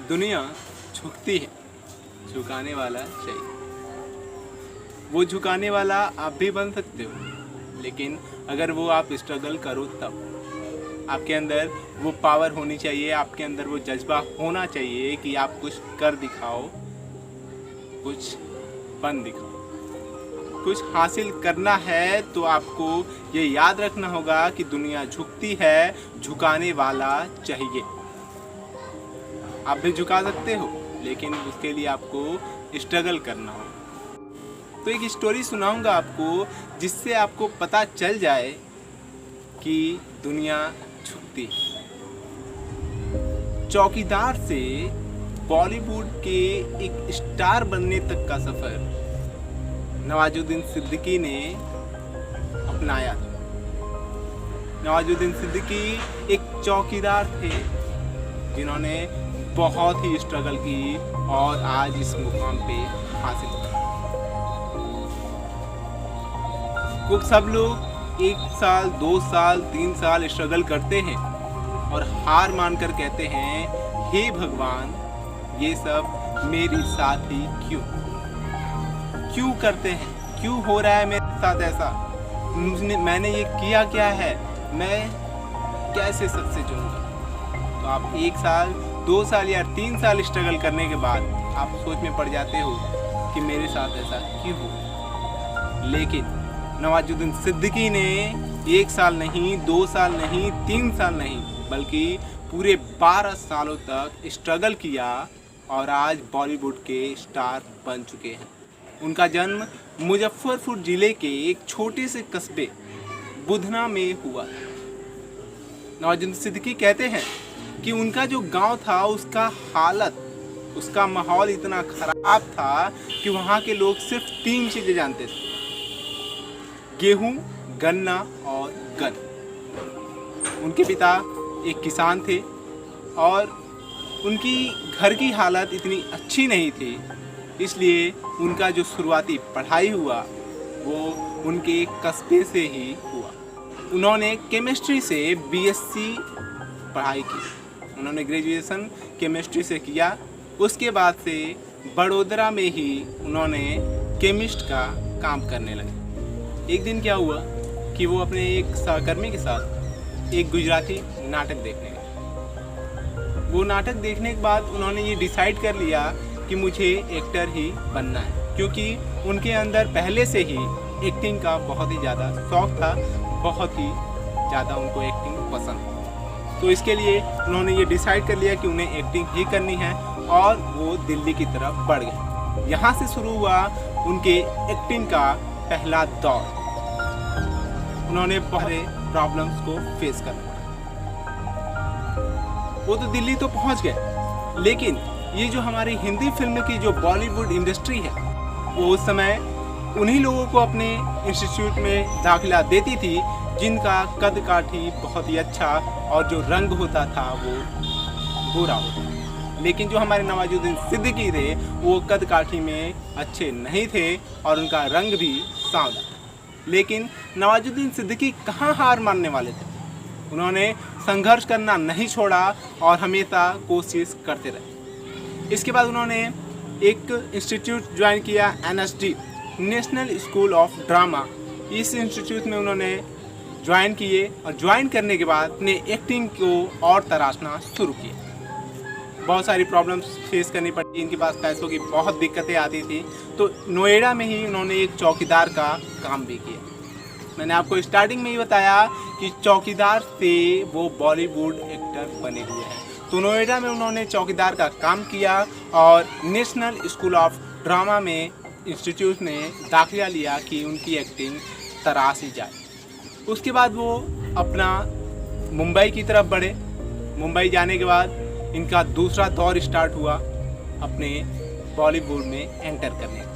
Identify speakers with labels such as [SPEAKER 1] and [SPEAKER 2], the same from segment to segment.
[SPEAKER 1] दुनिया झुकती है, झुकाने वाला चाहिए। वो झुकाने वाला आप भी बन सकते हो, लेकिन अगर वो आप स्ट्रगल करो तब। आपके अंदर वो पावर होनी चाहिए, आपके अंदर वो जज्बा होना चाहिए कि आप कुछ कर दिखाओ, कुछ बन दिखाओ। कुछ हासिल करना है तो आपको ये याद रखना होगा कि दुनिया झुकती है, झुकाने वाला चाहिए। आप भी झुका सकते हो, लेकिन उसके लिए आपको स्ट्रगल करना होगा। तो एक स्टोरी सुनाऊंगा आपको, जिससे आपको पता चल जाए कि दुनिया झुकती है। चौकीदार से बॉलीवुड के एक स्टार बनने तक का सफर नवाजुद्दीन सिद्दीकी ने अपनाया। नवाजुद्दीन सिद्दीकी एक चौकीदार थे जिन्होंने बहुत ही स्ट्रगल की और आज इस मुकाम पे हासिल किया। कुछ सब लोग 1 साल, 2 साल, 3 साल स्ट्रगल करते हैं और हार मानकर कहते हैं, हे भगवान, ये सब मेरे साथ ही क्यों करते हैं, क्यों हो रहा है मेरे साथ ऐसा, मैंने ये किया क्या है, मैं कैसे सक्सेस होऊंगा। तो आप 1 साल, 2 साल या 3 साल स्ट्रगल करने के बाद आप सोच में पड़ जाते हो कि मेरे साथ ऐसा क्यों हो। लेकिन नवाजुद्दीन सिद्दीकी ने 1 साल नहीं, 2 साल नहीं, 3 साल नहीं, बल्कि पूरे 12 सालों तक स्ट्रगल किया और आज बॉलीवुड के स्टार बन चुके हैं। उनका जन्म मुजफ्फरपुर जिले के एक छोटे से कस्बे बुधना में हुआ। नवाजुद्दीन सिद्दीकी कहते हैं कि उनका जो गांव था, उसका हालत, उसका माहौल इतना खराब था कि वहाँ के लोग सिर्फ 3 चीज़ें जानते थे: गेहूं, गन्ना और गन। उनके पिता एक किसान थे और उनकी घर की हालत इतनी अच्छी नहीं थी, इसलिए उनका जो शुरुआती पढ़ाई हुआ वो उनके कस्बे से ही हुआ। उन्होंने केमिस्ट्री से बीएससी पढ़ाई की, उन्होंने ग्रेजुएशन केमिस्ट्री से किया। उसके बाद से बड़ोदरा में ही उन्होंने केमिस्ट का काम करने लगे। एक दिन क्या हुआ कि वो अपने एक सहकर्मी के साथ एक गुजराती नाटक देखने गए। वो नाटक देखने के बाद उन्होंने ये डिसाइड कर लिया कि मुझे एक्टर ही बनना है, क्योंकि उनके अंदर पहले से ही एक्टिंग का बहुत ही ज़्यादा शौक़ था, बहुत ही ज़्यादा उनको एक्टिंग पसंद। तो इसके लिए उन्होंने ये डिसाइड कर लिया कि उन्हें एक्टिंग ही करनी है और वो दिल्ली की तरफ बढ़ गए। यहाँ से शुरू हुआ उनके एक्टिंग का पहला दौर। उन्होंने बहुत प्रॉब्लम्स को फेस करना। वो तो दिल्ली तो पहुँच गए, लेकिन ये जो हमारी हिंदी फिल्म की जो बॉलीवुड इंडस्ट्री है, वो उस समय उन्हीं लोगों को अपने इंस्टीट्यूट में दाखिला देती थी जिनका कद काठी बहुत ही अच्छा और जो रंग होता था वो गोरा होता। लेकिन जो हमारे नवाजुद्दीन सिद्दीकी थे, वो कद काठी में अच्छे नहीं थे और उनका रंग भी सांवला। लेकिन नवाजुद्दीन सिद्दीकी कहाँ हार मानने वाले थे। उन्होंने संघर्ष करना नहीं छोड़ा और हमेशा कोशिश करते रहे। इसके बाद उन्होंने एक इंस्टीट्यूट ज्वाइन किया, NSD, national school of drama. इस इंस्टीट्यूट में उन्होंने ज्वाइन किए और ज्वाइन करने के बाद अपने एक्टिंग को और तराशना शुरू किया। बहुत सारी प्रॉब्लम्स फेस करनी पड़ी, इनके पास पैसों की बहुत दिक्कतें आती थी। तो नोएडा में ही उन्होंने एक चौकीदार का काम भी किया। मैंने आपको स्टार्टिंग में ही बताया कि चौकीदार से वो बॉलीवुड एक्टर बने हुए हैं। तो नोएडा में उन्होंने चौकीदार का काम किया और नेशनल स्कूल ऑफ ड्रामा में इंस्टीट्यूट ने दाखिला लिया कि उनकी एक्टिंग तराशी जाए। उसके बाद वो अपना मुंबई की तरफ बढ़े। मुंबई जाने के बाद इनका दूसरा दौर स्टार्ट हुआ अपने बॉलीवुड में एंटर करने का।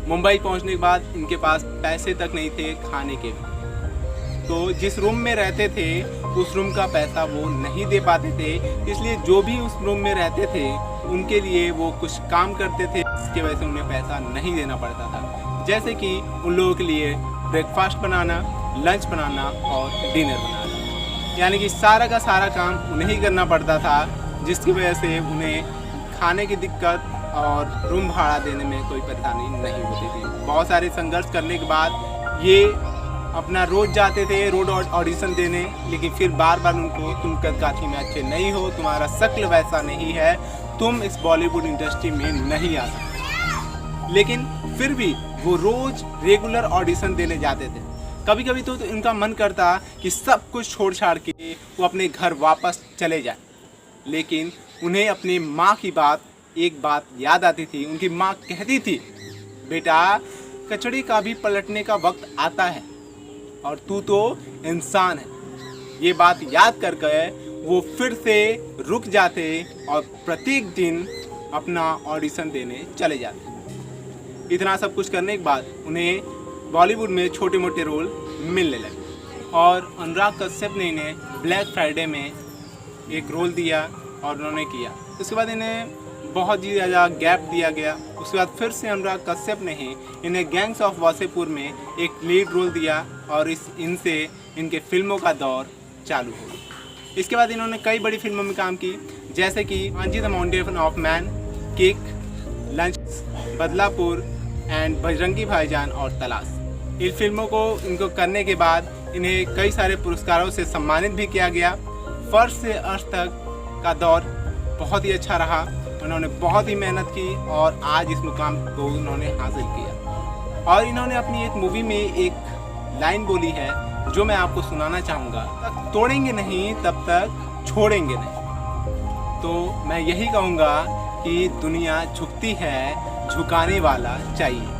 [SPEAKER 1] मुंबई पहुंचने के बाद इनके पास पैसे तक नहीं थे खाने के भी, तो जिस रूम में रहते थे उस रूम का पैसा वो नहीं दे पाते थे, इसलिए जो भी उस रूम में रहते थे उनके लिए वो कुछ काम करते थे, इसकी वजह से उन्हें पैसा नहीं देना पड़ता था। जैसे कि उन लोगों के लिए ब्रेकफास्ट बनाना, लंच बनाना और डिनर बनाना, यानी कि सारा का सारा काम उन्हें ही करना पड़ता था। जिसकी वजह से उन्हें खाने की दिक्कत और रूम भाड़ा देने में कोई परेशानी नहीं होती थी। बहुत सारे संघर्ष करने के बाद ये अपना रोज़ जाते थे रोड ऑडिशन देने, लेकिन फिर बार बार उनको तुम कदकाठी में अच्छे नहीं हो, तुम्हारा शक्ल वैसा नहीं है, तुम इस बॉलीवुड इंडस्ट्री में नहीं आ सकते। लेकिन फिर भी वो रोज़ रेगुलर ऑडिशन देने जाते थे। कभी कभी तो इनका मन करता कि सब कुछ छोड़ छाड़ के वो अपने घर वापस चले जाए, लेकिन उन्हें अपनी माँ की एक बात याद आती थी। उनकी माँ कहती थी, बेटा कचड़े का भी पलटने का वक्त आता है और तू तो इंसान है। ये बात याद करके वो फिर से रुक जाते और प्रत्येक दिन अपना ऑडिशन देने चले जाते। इतना सब कुछ करने के बाद उन्हें बॉलीवुड में छोटे मोटे रोल मिलने लगे और अनुराग कश्यप ने इन्हें ब्लैक फ्राइडे में एक रोल दिया और उन्होंने किया। उसके बाद इन्हें बहुत ही ज़्यादा गैप दिया गया। उसके बाद फिर से अनुराग कश्यप ने ही इन्हें गैंग्स ऑफ वासेपुर में एक लीड रोल दिया और इनसे इनके फिल्मों का दौर चालू हो गया। इसके बाद इन्होंने कई बड़ी फिल्मों में काम की, जैसे कि Anji the mountain of man, kick, lunch, Badlapur and Bajrangi भाईजान और तलाश। इन फिल्मों को इनको करने के बाद इन्हें कई सारे पुरस्कारों से सम्मानित भी किया गया। फर्स्ट से अर्थ तक का दौर बहुत ही अच्छा रहा। उन्होंने बहुत ही मेहनत की और आज इस मुकाम को उन्होंने हासिल किया। और इन्होंने अपनी एक मूवी में एक लाइन बोली है जो मैं आपको सुनाना चाहूँगा, तोड़ेंगे नहीं तब तक छोड़ेंगे नहीं। तो मैं यही कहूँगा कि दुनिया झुकती है, झुकाने वाला चाहिए।